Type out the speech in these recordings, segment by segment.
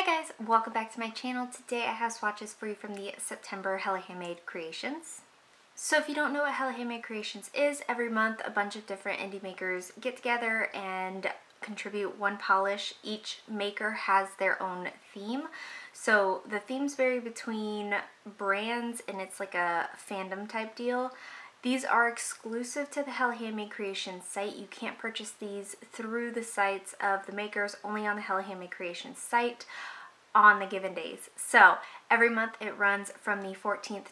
Hi guys, welcome back to my channel. Today I have swatches for you from the September Hella Handmade Creations. So if you don't know what Hella Handmade Creations is, every month a bunch of different indie makers get together and contribute one polish. Each maker has their own theme. So the themes vary between brands and it's like a fandom type deal. These are exclusive to the Hella Handmade Creations site. You can't purchase these through the sites of the makers, only on the Hella Handmade Creations site on the given days. So every month it runs from the 14th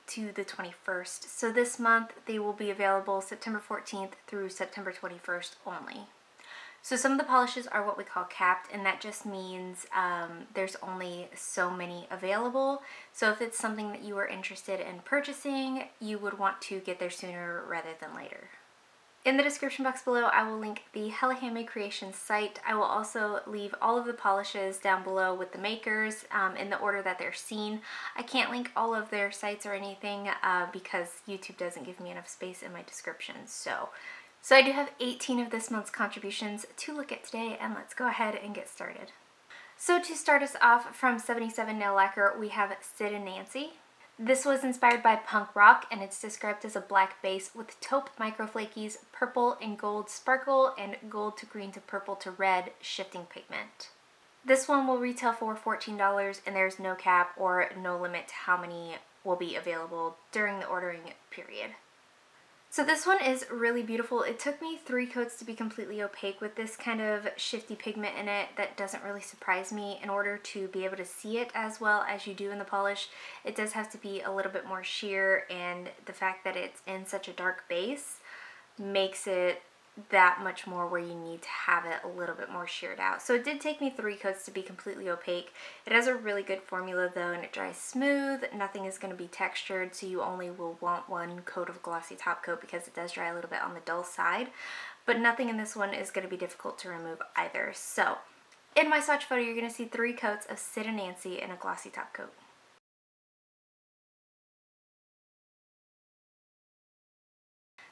to the 21st. So this month they will be available September 14th through September 21st only. So some of the polishes are what we call capped, and that just means there's only so many available. So if it's something that you are interested in purchasing, you would want to get there sooner rather than later. In the description box below, I will link the Hella Handmade Creations site. I will also leave all of the polishes down below with the makers in the order that they're seen. I can't link all of their sites or anything because YouTube doesn't give me enough space in my description. So I do have 18 of this month's contributions to look at today, and let's go ahead and get started. So to start us off, from 77 Nail Lacquer, we have Sid and Nancy. This was inspired by punk rock, and it's described as a black base with taupe microflakies, purple and gold sparkle, and gold to green to purple to red shifting pigment. This one will retail for $14, and there's no cap or no limit to how many will be available during the ordering period. So this one is really beautiful. It took me 3 coats to be completely opaque with this kind of shifty pigment in it that doesn't really surprise me. In order to be able to see it as well as you do in the polish, it does have to be a little bit more sheer, and the fact that it's in such a dark base makes it that much more where you need to have it a little bit more sheared out. So it did take me 3 coats to be completely opaque. It has a really good formula though, and it dries smooth. Nothing is going to be textured, so you only will want 1 coat of glossy top coat because it does dry a little bit on the dull side. But nothing in this one is going to be difficult to remove either. So in my swatch photo, you're going to see 3 coats of Sid and Nancy in a glossy top coat.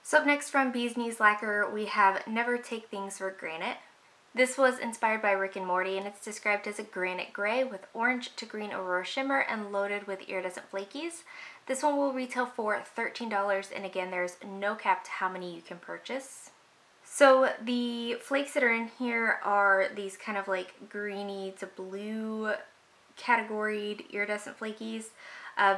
So up next, from Bee's Knees Lacquer, we have Never Take Things for Granite. This was inspired by Rick and Morty, and it's described as a granite gray with orange to green aurora shimmer and loaded with iridescent flakies. This one will retail for $13, and again, there's no cap to how many you can purchase. So the flakes that are in here are these kind of like greeny to blue categoried iridescent flakies.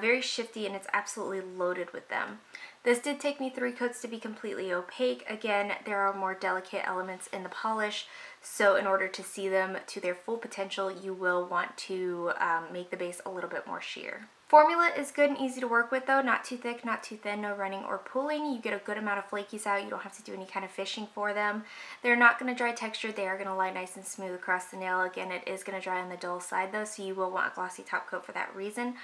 Very shifty, and it's absolutely loaded with them. This did take me 3 coats to be completely opaque. Again, there are more delicate elements in the polish, so in order to see them to their full potential, you will want to make the base a little bit more sheer. Formula is good and easy to work with though, not too thick, not too thin, no running or pooling. You get a good amount of flakies out. You don't have to do any kind of fishing for them. They're not going to dry textured. They are going to lie nice and smooth across the nail. Again, it is going to dry on the dull side though, so you will want a glossy top coat for that reason.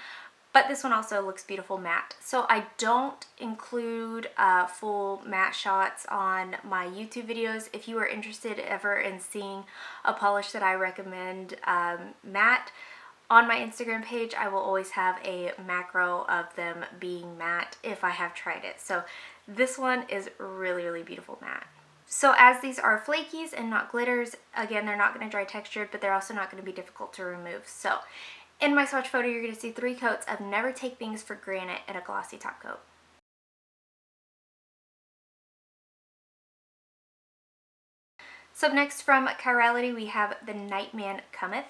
But this one also looks beautiful matte. So I don't include full matte shots on my YouTube videos. If you are interested ever in seeing a polish that I recommend matte, on my Instagram page I will always have a macro of them being matte if I have tried it. So this one is really, really beautiful matte. So as these are flakies and not glitters, again, they're not going to dry textured, but they're also not going to be difficult to remove. So in my swatch photo, you're going to see 3 coats of Never Take Things for Granite in a glossy top coat. So next, from Chirality, we have the Nightman Cometh.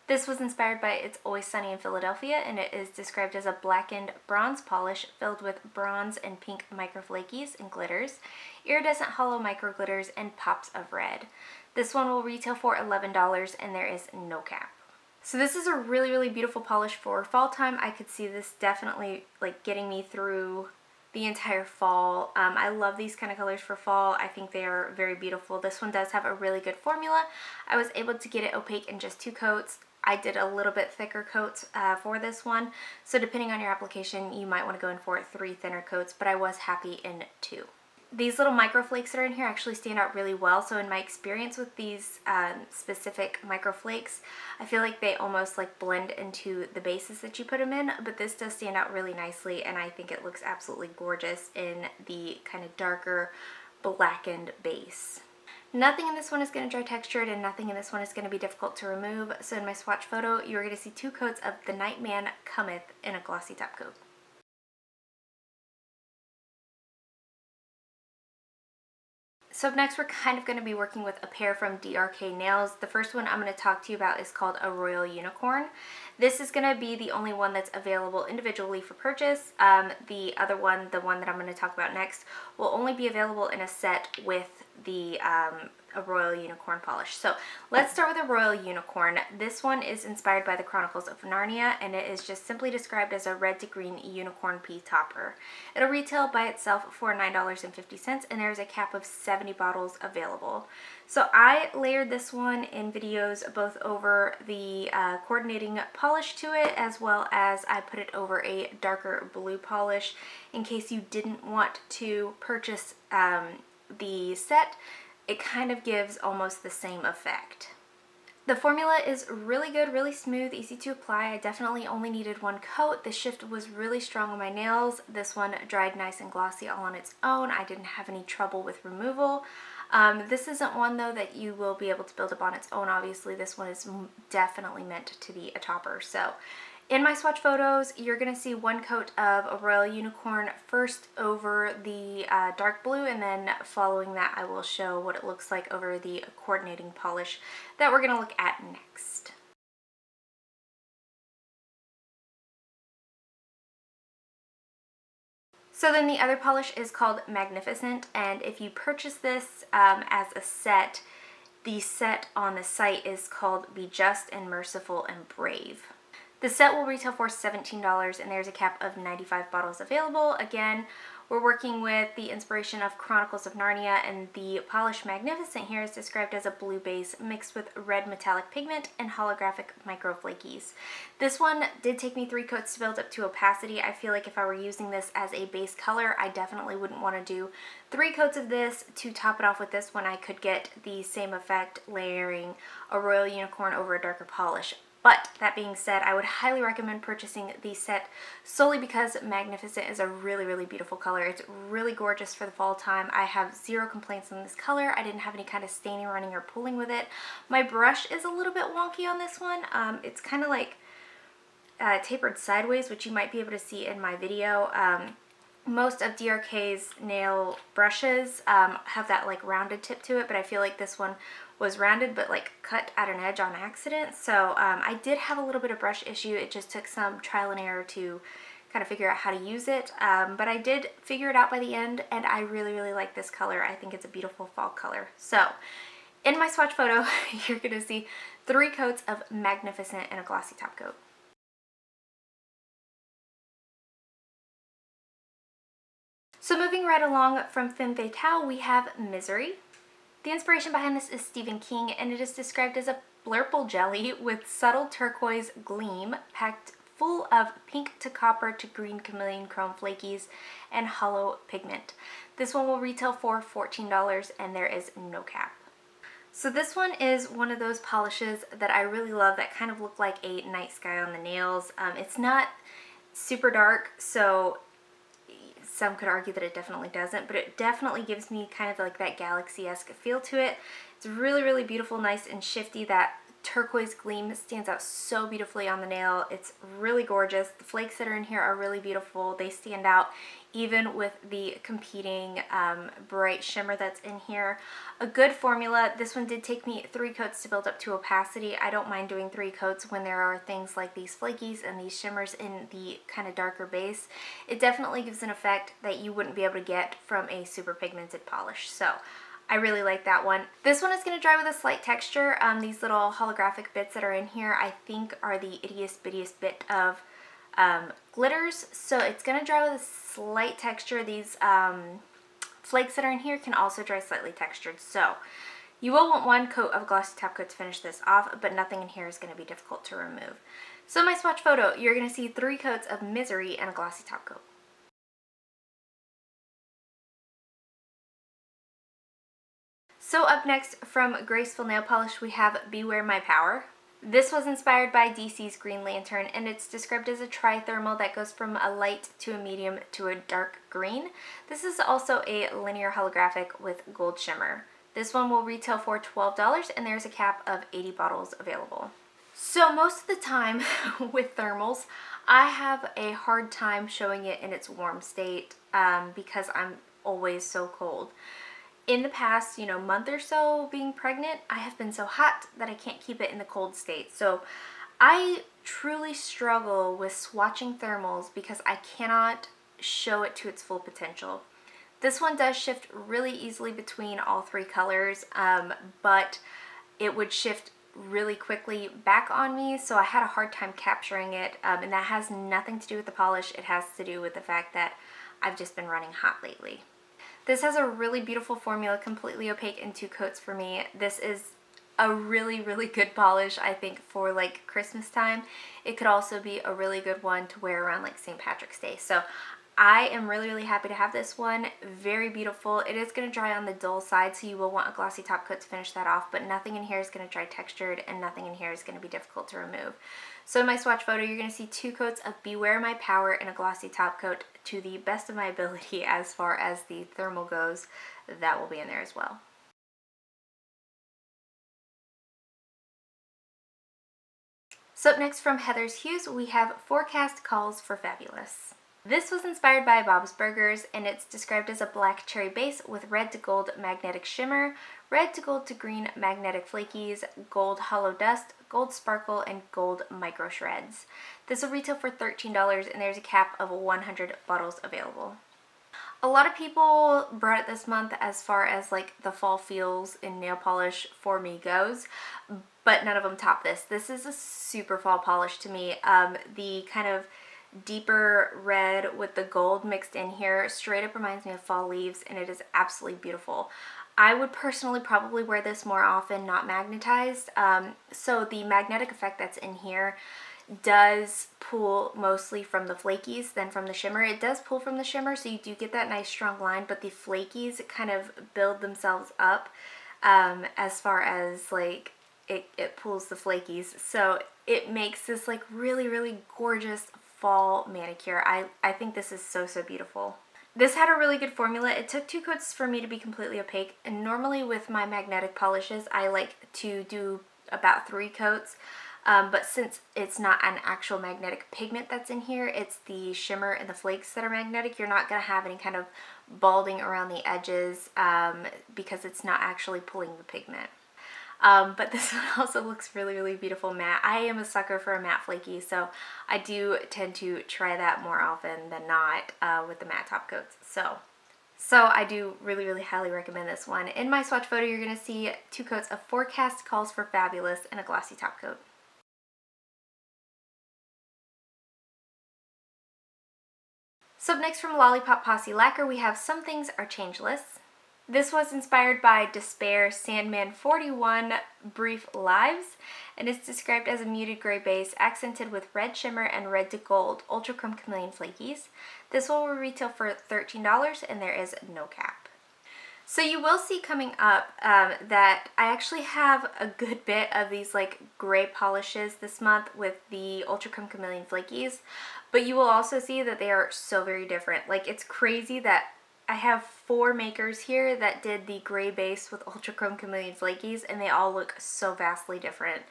This was inspired by It's Always Sunny in Philadelphia, and it is described as a blackened bronze polish filled with bronze and pink microflakies and glitters, iridescent hollow micro glitters, and pops of red. This one will retail for $11, and there is no cap. So this is a really, really beautiful polish for fall time. I could see this definitely like getting me through the entire fall. I love these kind of colors for fall. I think they are very beautiful. This one does have a really good formula. I was able to get it opaque in just 2 coats. I did a little bit thicker coats for this one. So depending on your application, you might want to go in for 3 thinner coats, but I was happy in 2. These little microflakes that are in here actually stand out really well. So in my experience with these specific microflakes, I feel like they almost like blend into the bases that you put them in, but this does stand out really nicely, and I think it looks absolutely gorgeous in the kind of darker blackened base. Nothing in this one is going to dry textured and nothing in this one is going to be difficult to remove. So in my swatch photo, you're going to see 2 coats of the Nightman Cometh in a glossy top coat. So up next, we're kind of going to be working with a pair from DRK Nails. The first one I'm going to talk to you about is called a Royal Unicorn. This is going to be the only one that's available individually for purchase. The other one, the one that I'm going to talk about next, will only be available in a set with the a Royal Unicorn polish. So let's start with a Royal Unicorn. This one is inspired by the Chronicles of Narnia, and it is just simply described as a red to green unicorn pea topper. It'll retail by itself for $9.50, and there's a cap of 70 bottles available. So I layered this one in videos both over the coordinating polish to it, as well as I put it over a darker blue polish in case you didn't want to purchase the set. It kind of gives almost the same effect. The formula is really good, really smooth, easy to apply. I definitely only needed 1 coat. The shift was really strong on my nails. This one dried nice and glossy all on its own. I didn't have any trouble with removal. This isn't one though that you will be able to build up on its own. Obviously this one is definitely meant to be a topper. So in my swatch photos, you're going to see 1 coat of a Royal Unicorn first over the dark blue, and then following that I will show what it looks like over the coordinating polish that we're going to look at next. So then the other polish is called Magnificent, and if you purchase this as a set, the set on the site is called Be Just and Merciful and Brave. The set will retail for $17, and there's a cap of 95 bottles available. Again, we're working with the inspiration of Chronicles of Narnia, and the polish Magnificent here is described as a blue base mixed with red metallic pigment and holographic micro flakies. This one did take me 3 coats to build up to opacity. I feel like if I were using this as a base color, I definitely wouldn't want to do 3 coats of this to top it off with this one. I could get the same effect layering a Royal Unicorn over a darker polish. But that being said, I would highly recommend purchasing the set solely because Magnificent is a really, really beautiful color. It's really gorgeous for the fall time. I have 0 complaints on this color. I didn't have any kind of staining, running, or pulling with it. My brush is a little bit wonky on this one. It's kind of like tapered sideways, which you might be able to see in my video. Most of DRK's nail brushes have that like rounded tip to it, but I feel like this one was rounded but like cut at an edge on accident. So I did have a little bit of brush issue. It just took some trial and error to kind of figure out how to use it. But I did figure it out by the end, and I really, really like this color. I think it's a beautiful fall color. So in my swatch photo, you're going to see 3 coats of Magnificent in a glossy top coat. So moving right along from Femme Fatale, we have Misery. The inspiration behind this is Stephen King, and it is described as a blurple jelly with subtle turquoise gleam packed full of pink to copper to green chameleon chrome flakies and hollow pigment. This one will retail for $14, and there is no cap. So this one is one of those polishes that I really love that kind of look like a night sky on the nails. It's not super dark, so some could argue that it definitely doesn't, but it definitely gives me kind of like that galaxy-esque feel to it. It's really, really beautiful, nice and shifty. That turquoise gleam stands out so beautifully on the nail. It's really gorgeous. The flakes that are in here are really beautiful. They stand out even with the competing bright shimmer that's in here. A good formula. This one did take me 3 coats to build up to opacity. I don't mind doing 3 coats when there are things like these flakies and these shimmers in the kind of darker base. It definitely gives an effect that you wouldn't be able to get from a super pigmented polish. So I really like that one. This one is going to dry with a slight texture. These little holographic bits that are in here I think are the ittiest bittiest bit of glitters. So it's going to dry with a slight texture. These flakes that are in here can also dry slightly textured. So you will want 1 coat of glossy top coat to finish this off, but nothing in here is going to be difficult to remove. So in my swatch photo, you're going to see 3 coats of Misery and a glossy top coat. So up next from Gracefull Nail Polish, we have Beware My Power. This was inspired by DC's Green Lantern, and it's described as a trithermal that goes from a light to a medium to a dark green. This is also a linear holographic with gold shimmer. This one will retail for $12 and there's a cap of 80 bottles available. So most of the time with thermals, I have a hard time showing it in its warm state because I'm always so cold. In the past, month or so being pregnant, I have been so hot that I can't keep it in the cold state. So I truly struggle with swatching thermals because I cannot show it to its full potential. This one does shift really easily between all three colors, but it would shift really quickly back on me, so I had a hard time capturing it, and that has nothing to do with the polish. It has to do with the fact that I've just been running hot lately. This has a really beautiful formula, completely opaque in 2 coats for me. This is a really, really good polish, I think, for like Christmas time. It could also be a really good one to wear around like St. Patrick's Day. So I am really, really happy to have this one. Very beautiful. It is going to dry on the dull side, so you will want a glossy top coat to finish that off, but nothing in here is going to dry textured and nothing in here is going to be difficult to remove. So in my swatch photo, you're going to see 2 coats of Beware My Power and a glossy top coat to the best of my ability as far as the thermal goes. That will be in there as well. So up next from Heather's Hues, we have Forecast Calls for Fabulous. This was inspired by Bob's Burgers, and it's described as a black cherry base with red to gold magnetic shimmer, red to gold to green magnetic flakies, gold hollow dust, gold sparkle, and gold micro shreds. This will retail for $13 and there's a cap of 100 bottles available. A lot of people brought it this month as far as like the fall feels in nail polish for me goes, but none of them top this. This is a super fall polish to me. The kind of deeper red with the gold mixed in here straight up reminds me of fall leaves, and it is absolutely beautiful. I would personally probably wear this more often, not magnetized. So the magnetic effect that's in here does pull mostly from the flakies than from the shimmer. It does pull from the shimmer, so you do get that nice strong line, but the flakies kind of build themselves up as far as like it pulls the flakies. So it makes this like really, really gorgeous fall manicure. I think this is so, so beautiful. This had a really good formula. It took 2 coats for me to be completely opaque, and normally with my magnetic polishes I like to do about 3 coats, but since it's not an actual magnetic pigment that's in here, it's the shimmer and the flakes that are magnetic, you're not going to have any kind of balding around the edges because it's not actually pulling the pigment. But this one also looks really, really beautiful matte. I am a sucker for a matte flaky, so I do tend to try that more often than not with the matte top coats. So I do really, really highly recommend this one. In my swatch photo, you're going to see 2 coats of Forecast Calls for Fabulous and a glossy top coat. So up next from Lollipop Posse Lacquer, we have Some Things Are Changeless. This was inspired by Despair Sandman 41 Brief Lives, and it's described as a muted gray base accented with red shimmer and red to gold ultra chrome chameleon flakies. This one will retail for $13 and there is no cap. So you will see coming up that I actually have a good bit of these like gray polishes this month with the ultra chrome chameleon flakies, but you will also see that they are so very different. Like, it's crazy that I have 4 makers here that did the gray base with ultra chrome chameleon flakies, and they all look so vastly different.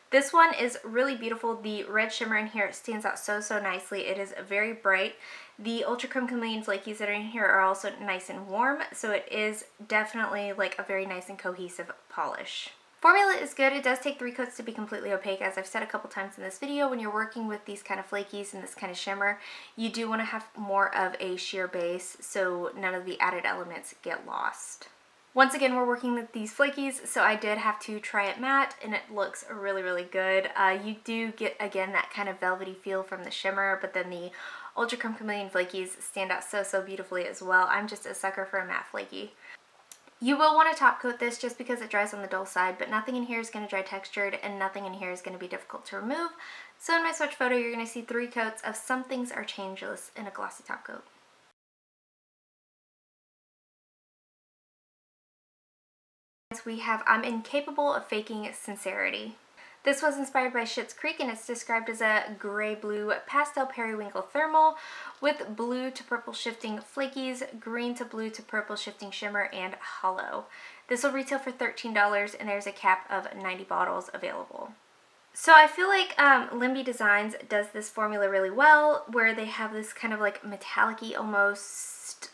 This one is really beautiful. The red shimmer in here stands out so, so nicely. It is very bright. The ultra chrome chameleon flakies that are in here are also nice and warm, so it is definitely like a very nice and cohesive polish. Formula is good. It does take 3 coats to be completely opaque. As I've said a couple times in this video, when you're working with these kind of flakies and this kind of shimmer, you do want to have more of a sheer base so none of the added elements get lost. Once again, we're working with these flakies, so I did have to try it matte, and it looks really, really good. You do get, again, that kind of velvety feel from the shimmer, but then the ultra chrome chameleon flakies stand out so, so beautifully as well. I'm just a sucker for a matte flaky. You will want to top coat this just because it dries on the dull side, but nothing in here is going to dry textured and nothing in here is going to be difficult to remove. So in my swatch photo, you're going to see 3 coats of Some Things Are Changeless in a glossy top coat. We have I'm Incapable of Faking Sincerity. This was inspired by Schitt's Creek, and it's described as a gray-blue pastel periwinkle thermal with blue to purple shifting flakies, green to blue to purple shifting shimmer, and hollow. This will retail for $13 and there's a cap of 90 bottles available. So I feel like LynB Designs does this formula really well, where they have this kind of like metallic-y, almost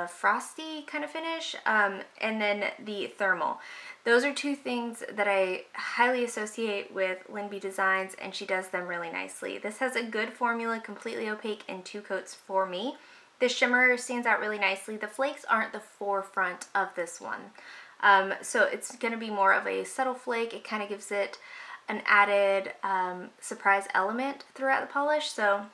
frosty kind of finish, and then the thermal. Those are two things that I highly associate with LynB Designs, and she does them really nicely. This has a good formula, completely opaque, and 2 coats for me. The shimmer stands out really nicely. The flakes aren't the forefront of this one. So it's going to be more of a subtle flake. It kind of gives it an added surprise element throughout the polish. So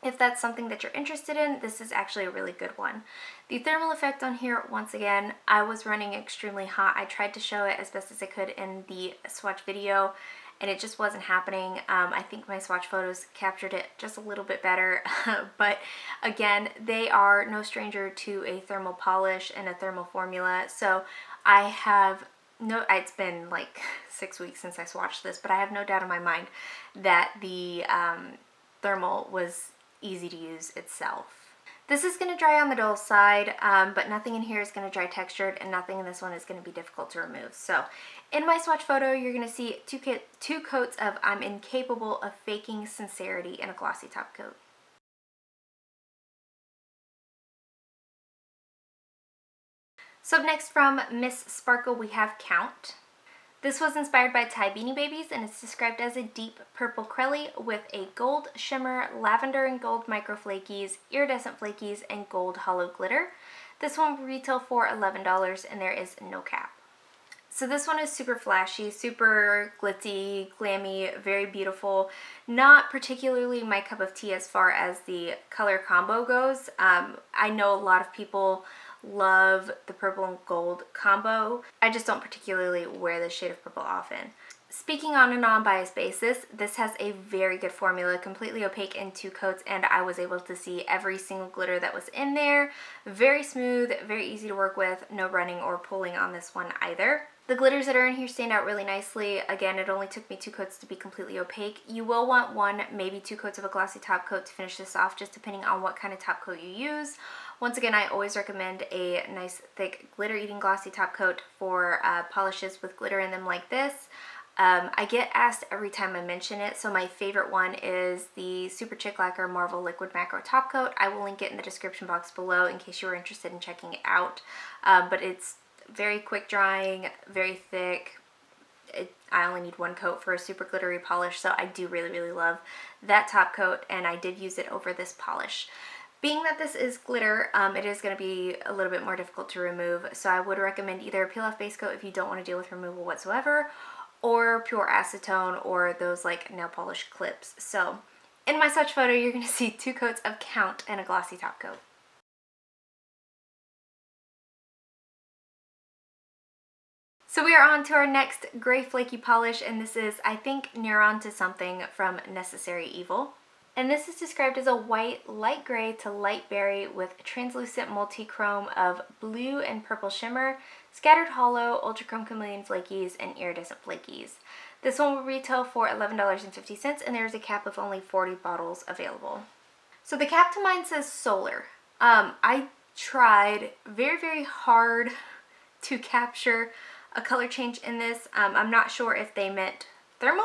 if that's something that you're interested in, this is actually a really good one. The thermal effect on here, once again, I was running extremely hot. I tried to show it as best as I could in the swatch video, and it just wasn't happening. I think my swatch photos captured it just a little bit better, but again, they are no stranger to a thermal polish and a thermal formula. So I have it's been like 6 weeks since I swatched this, but I have no doubt in my mind that the thermal was easy to use itself. This is going to dry on the dull side, but nothing in here is going to dry textured, and nothing in this one is going to be difficult to remove. So in my swatch photo, you're going to see two coats of I'm Incapable of Faking Sincerity in a glossy top coat. So up next from Miss Sparkle, we have Count. This was inspired by Thai Beanie Babies, and it's described as a deep purple crelly with a gold shimmer, lavender and gold micro flakies, iridescent flakies, and gold hollow glitter. This one will retail for $11 and there is no cap. So this one is super flashy, super glitzy, glammy, very beautiful. Not particularly my cup of tea as far as the color combo goes. I know a lot of people love the purple and gold combo. I just don't particularly wear this shade of purple often. Speaking on a non-biased basis, this has a very good formula, completely opaque in 2 coats, and I was able to see every single glitter that was in there. Very smooth, very easy to work with, no running or pulling on this one either. The glitters that are in here stand out really nicely. Again, it only took me 2 coats to be completely opaque. You will want 1, maybe 2 coats of a glossy top coat to finish this off, just depending on what kind of top coat you use. Once again, I always recommend a nice thick glitter-eating glossy top coat for polishes with glitter in them like this. I get asked every time I mention it, so my favorite one is the Super Chick Lacquer Marvel Liquid Macro Top Coat. I will link it in the description box below in case you are interested in checking it out. But it's very quick drying, very thick. I only need 1 coat for a super glittery polish, so I do really, really love that top coat, and I did use it over this polish. Being that this is glitter, it is going to be a little bit more difficult to remove, so I would recommend either a peel-off base coat if you don't want to deal with removal whatsoever, or pure acetone, or those like nail polish clips. So in my swatch photo, you're going to see 2 coats of Count and a glossy top coat. So we are on to our next gray flaky polish, and this is, I think, Neuron to Something from Necessary Evil. And this is described as a white, light gray to light berry with translucent multi-chrome of blue and purple shimmer, scattered hollow, ultra-chrome chameleon flakies, and iridescent flakies. This one will retail for $11.50, and there's a cap of only 40 bottles available. So the cap to mine says Solar. I tried very, very hard to capture a color change in this. I'm not sure if they meant thermal,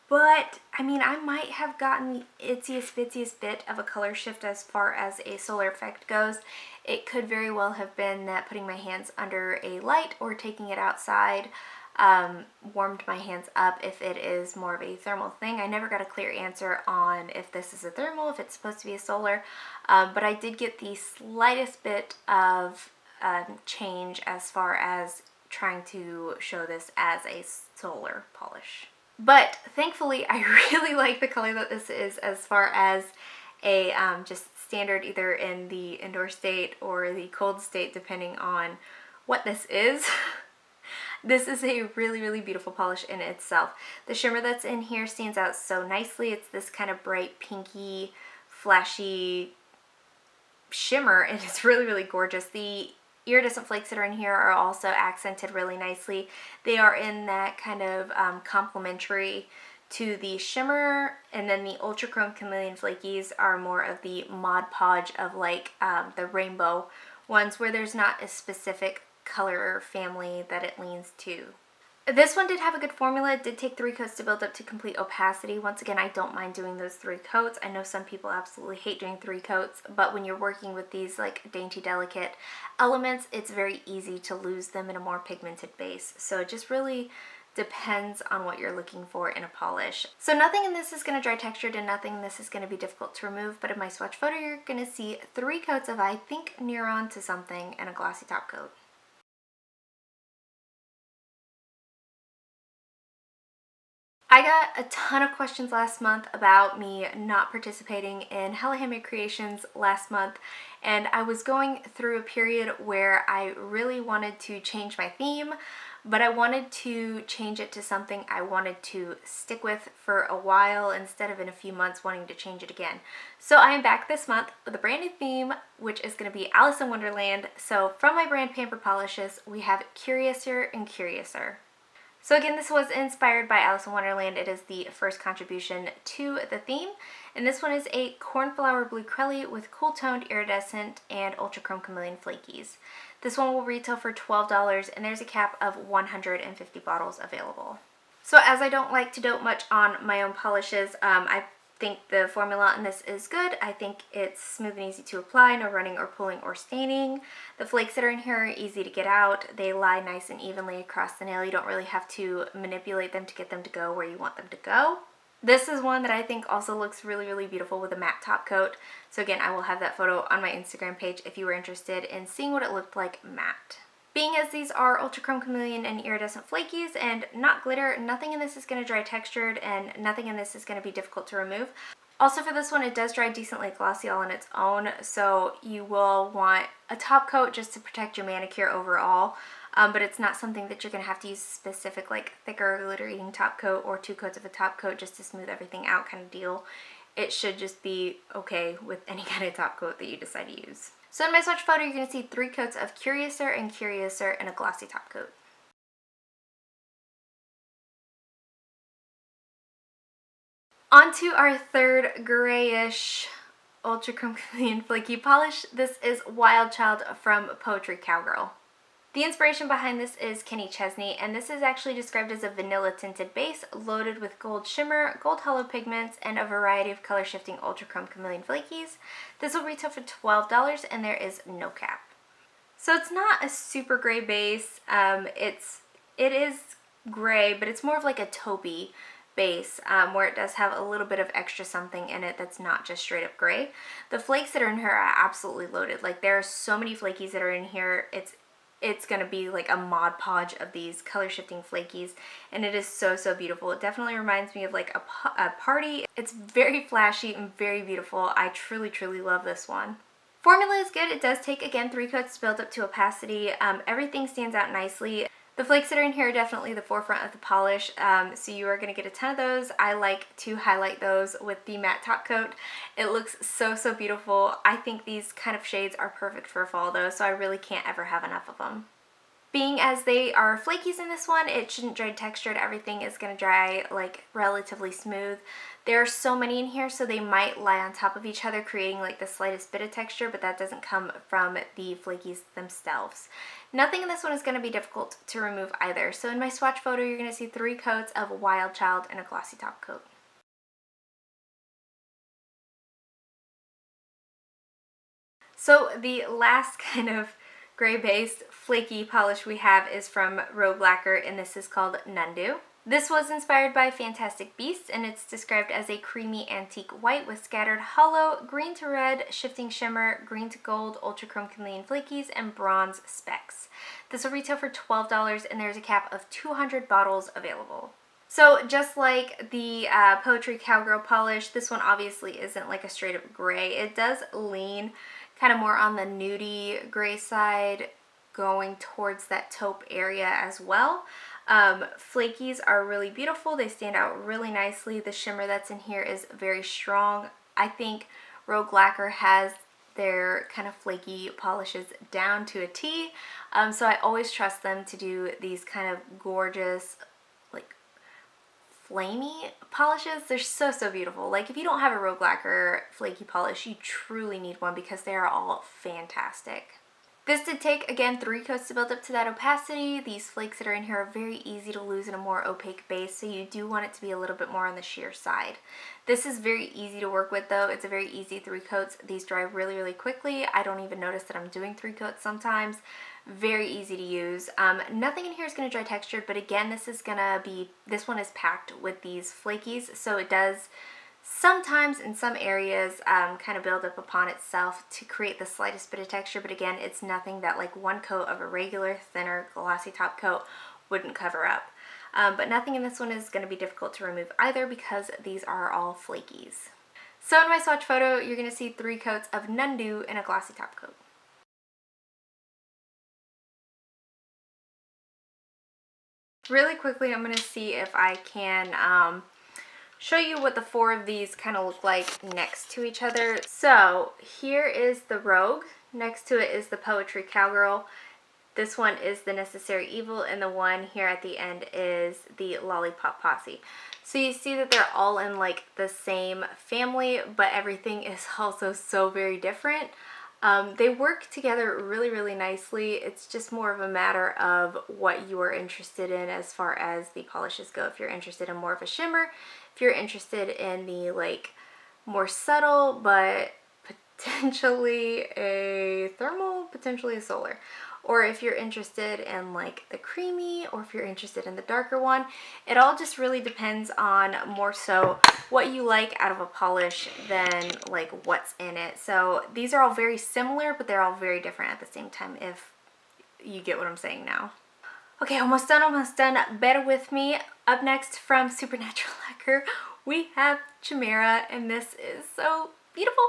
but I mean, I might have gotten the itziest bitziest bit of a color shift as far as a solar effect goes. It could very well have been that putting my hands under a light or taking it outside warmed my hands up if it is more of a thermal thing. I never got a clear answer on if this is a thermal, if it's supposed to be a solar, but I did get the slightest bit of change as far as trying to show this as a solar polish. But thankfully, I really like the color that this is as far as a just standard either in the indoor state or the cold state, depending on what this is. This is a really, really beautiful polish in itself. The shimmer that's in here stands out so nicely. It's this kind of bright, pinky, flashy shimmer, and it's really, really gorgeous. The iridescent flakes that are in here are also accented really nicely. They are in that kind of complementary to the shimmer, and then the ultra chrome chameleon flakies are more of the Mod Podge of like the rainbow ones, where there's not a specific color family that it leans to. This one did have a good formula. It did take 3 coats to build up to complete opacity. Once again, I don't mind doing those 3 coats. I know some people absolutely hate doing 3 coats, but when you're working with these like dainty, delicate elements, it's very easy to lose them in a more pigmented base. So it just really depends on what you're looking for in a polish. So nothing in this is going to dry textured and nothing in this is going to be difficult to remove, but in my swatch photo, you're going to see 3 coats of, I think, Neuron to something and a glossy top coat. I got a ton of questions last month about me not participating in Hella Handmade Creations last month, and I was going through a period where I really wanted to change my theme, but I wanted to change it to something I wanted to stick with for a while instead of in a few months wanting to change it again. So I am back this month with a brand new theme, which is going to be Alice in Wonderland. So from my brand Pampered Polishes, we have Curiouser and Curiouser. So again, this was inspired by Alice in Wonderland. It is the first contribution to the theme. And this one is a cornflower blue crelly with cool toned iridescent and ultra chrome chameleon flakies. This one will retail for $12 and there's a cap of 150 bottles available. So as I don't like to dote much on my own polishes, I think the formula in this is good. I think it's smooth and easy to apply, no running or pulling or staining. The flakes that are in here are easy to get out. They lie nice and evenly across the nail. You don't really have to manipulate them to get them to go where you want them to go. This is one that I think also looks really, really beautiful with a matte top coat. So again, I will have that photo on my Instagram page if you were interested in seeing what it looked like matte. Being as these are ultra chrome chameleon and iridescent flakies and not glitter, nothing in this is going to dry textured and nothing in this is going to be difficult to remove. Also for this one, it does dry decently glossy all on its own, so you will want a top coat just to protect your manicure overall, but it's not something that you're going to have to use a specific like thicker glitter eating top coat or 2 coats of a top coat just to smooth everything out kind of deal. It should just be okay with any kind of top coat that you decide to use. So in my swatch photo, you're going to see 3 coats of Curiouser and Curiouser and a glossy top coat. On to our third grayish ultra chrome chameleon flaky polish. This is Wild Child from Poetry Cowgirl. The inspiration behind this is Kenny Chesney, and this is actually described as a vanilla tinted base loaded with gold shimmer, gold hollow pigments, and a variety of color shifting ultra chrome chameleon flakies. This will retail for $12 and there is no cap. So it's not a super gray base. It is gray, but it's more of like a taupey base where it does have a little bit of extra something in it that's not just straight up gray. The flakes that are in here are absolutely loaded. Like there are so many flakies that are in here. It's going to be like a Mod Podge of these color shifting flakies, and it is so, so beautiful. It definitely reminds me of like a party. It's very flashy and very beautiful. I truly, truly love this one. Formula is good. It does take, again, 3 coats to build up to opacity. Everything stands out nicely. The flakes that are in here are definitely the forefront of the polish, so you are going to get a ton of those. I like to highlight those with the matte top coat. It looks so, so beautiful. I think these kind of shades are perfect for fall though, so I really can't ever have enough of them. Being as they are flakies in this one, it shouldn't dry textured. Everything is going to dry like relatively smooth. There are so many in here, so they might lie on top of each other, creating like the slightest bit of texture, but that doesn't come from the flakies themselves. Nothing in this one is going to be difficult to remove either. So in my swatch photo, you're going to see 3 coats of Wild Child and a glossy top coat. So the last kind of gray-based flaky polish we have is from Lacquer, and this is called Nundu. This was inspired by Fantastic Beasts, and it's described as a creamy antique white with scattered hollow, green to red, shifting shimmer, green to gold, ultra chrome chameleon flakies, and bronze specks. This will retail for $12, and there's a cap of 200 bottles available. So just like the Poetry Cowgirl polish, this one obviously isn't like a straight up gray. It does lean kind of more on the nudie gray side, going towards that taupe area as well. Flakies are really beautiful. They stand out really nicely. The shimmer that's in here is very strong. I think Lacquer has their kind of flaky polishes down to a T. So I always trust them to do these kind of gorgeous, like flamey polishes. They're so, so beautiful. Like if you don't have a Lacquer flaky polish, you truly need one because they are all fantastic. This did take, again, 3 coats to build up to that opacity. These flakes that are in here are very easy to lose in a more opaque base, so you do want it to be a little bit more on the sheer side. This is very easy to work with though. It's a very easy 3 coats. These dry really, really quickly. I don't even notice that I'm doing 3 coats sometimes. Very easy to use. Nothing in here is going to dry textured, but again, this one is packed with these flakies, so it does sometimes in some areas kind of build up upon itself to create the slightest bit of texture, but again, it's nothing that like 1 coat of a regular thinner glossy top coat wouldn't cover up. But nothing in this one is going to be difficult to remove either because these are all flakies. So in my swatch photo, you're going to see 3 coats of None Do and a glossy top coat. Really quickly, I'm going to see if I can show you what the 4 of these kind of look like next to each other. So here is the Rogue. Next to it is the Poetry Cowgirl. This one is the Necessary Evil, and the one here at the end is the Lollipop Posse. So you see that they're all in like the same family, but everything is also so very different. They work together really, really nicely. It's just more of a matter of what you are interested in as far as the polishes go. If you're interested in more of a shimmer, if you're interested in the like more subtle but potentially a thermal, potentially a solar, or if you're interested in like the creamy, or if you're interested in the darker one, it all just really depends on more so what you like out of a polish than like what's in it. So these are all very similar, but they're all very different at the same time, if you get what I'm saying now. Okay, almost done, almost done. Bear with me. Up next from Supernatural Lacquer, we have Jumeirah, and this is so beautiful.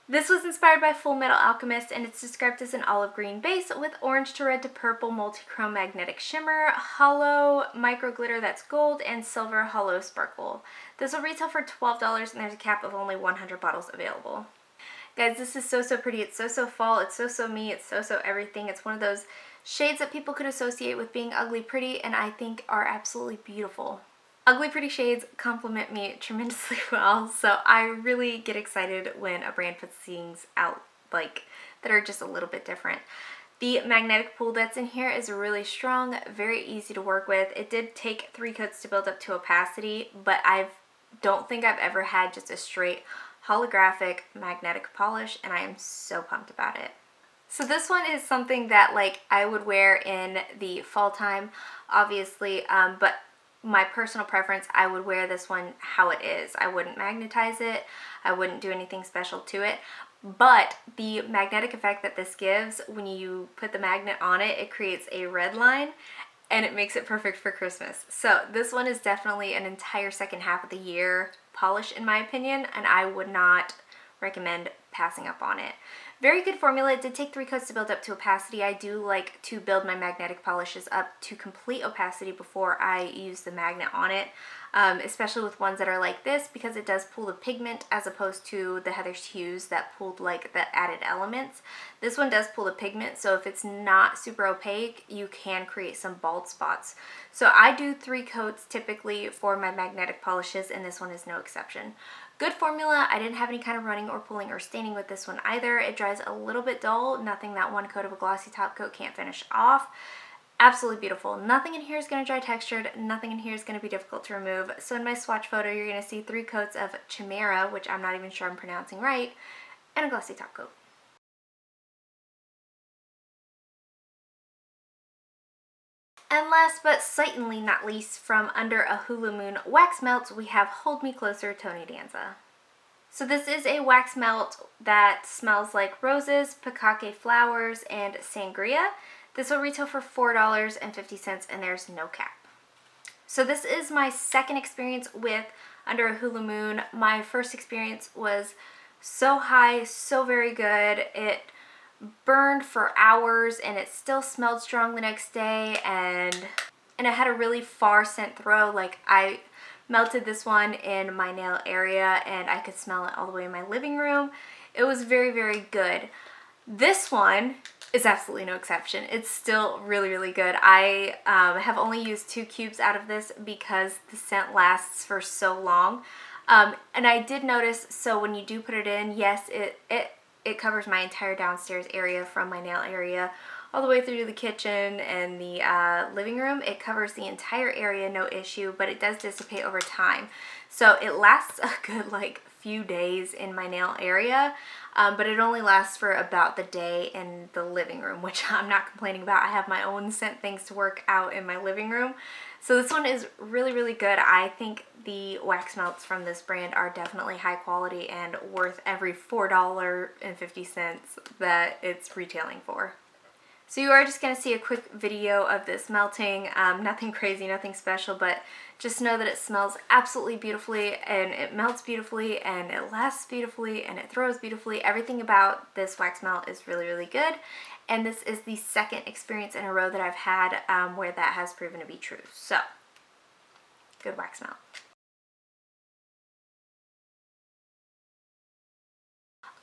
This was inspired by Full Metal Alchemist, and it's described as an olive green base with orange to red to purple multi-chrome magnetic shimmer, hollow micro glitter that's gold, and silver hollow sparkle. This will retail for $12, and there's a cap of only 100 bottles available. Guys, this is so, so pretty. It's so, so fall. It's so, so me. It's so, so everything. It's one of those shades that people could associate with being ugly pretty, and I think are absolutely beautiful. Ugly pretty shades complement me tremendously well, so I really get excited when a brand puts things out like that are just a little bit different. The magnetic pool that's in here is really strong, very easy to work with. It did take 3 coats to build up to opacity, but I don't think I've ever had just a straight holographic magnetic polish, and I am so pumped about it. So this one is something that like I would wear in the fall time, obviously, but my personal preference, I would wear this one how it is. I wouldn't magnetize it. I wouldn't do anything special to it. But the magnetic effect that this gives, when you put the magnet on it, it creates a red line, and it makes it perfect for Christmas. So this one is definitely an entire second half of the year polish in my opinion, and I would not recommend passing up on it. Very good formula. It did take 3 coats to build up to opacity. I do like to build my magnetic polishes up to complete opacity before I use the magnet on it, especially with ones that are like this, because it does pull the pigment as opposed to the Heather's Hues that pulled like the added elements. This one does pull the pigment, so if it's not super opaque, you can create some bald spots. So I do 3 coats typically for my magnetic polishes, and this one is no exception. Good formula. I didn't have any kind of running or pulling or staining with this one either. It dries a little bit dull, nothing that 1 coat of a glossy top coat can't finish off. Absolutely beautiful. Nothing in here is going to dry textured, nothing in here is going to be difficult to remove. So in my swatch photo, you're going to see 3 coats of Jumeirah, which I'm not even sure I'm pronouncing right, and a glossy top coat. And last but certainly not least, from Under a Hula Moon Wax Melt, we have Hold Me Closer Tony Danza. So this is a wax melt that smells like roses, picake flowers, and sangria. This will retail for $4.50, and there's no cap. So this is my second experience with Under a Hula Moon. My first experience was so high, so very good. It burned for hours, and it still smelled strong the next day, and it had a really far scent throw. Like, I melted this one in my nail area, and I could smell it all the way in my living room. It was very, very good. This one is absolutely no exception. It's still really, really good. I have only used 2 cubes out of this because the scent lasts for so long. And I did notice, so when you do put it in, yes, it it covers my entire downstairs area from my nail area all the way through to the kitchen and the living room. It covers the entire area, no issue, but it does dissipate over time. So it lasts a good like few days in my nail area, but it only lasts for about the day in the living room, which I'm not complaining about. I have my own scent things to work out in my living room. So this one is really, really good. I think the wax melts from this brand are definitely high quality and worth every $4.50 that it's retailing for. So you are just going to see a quick video of this melting, nothing crazy, nothing special, but just know that it smells absolutely beautifully and it melts beautifully and it lasts beautifully and it throws beautifully. Everything about this wax melt is really, really good. And this is the second experience in a row that I've had where that has proven to be true. So, good wax melt.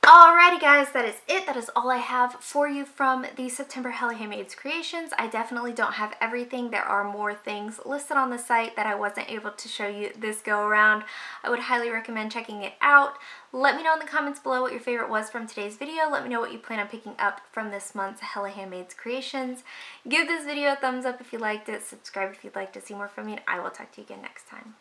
Alrighty guys, that is it. That is all I have for you from the September Hella Handmade Creations. I definitely don't have everything. There are more things listed on the site that I wasn't able to show you this go around. I would highly recommend checking it out. Let me know in the comments below what your favorite was from today's video. Let me know what you plan on picking up from this month's Hella Handmade Creations. Give this video a thumbs up if you liked it. Subscribe if you'd like to see more from me, and I will talk to you again next time.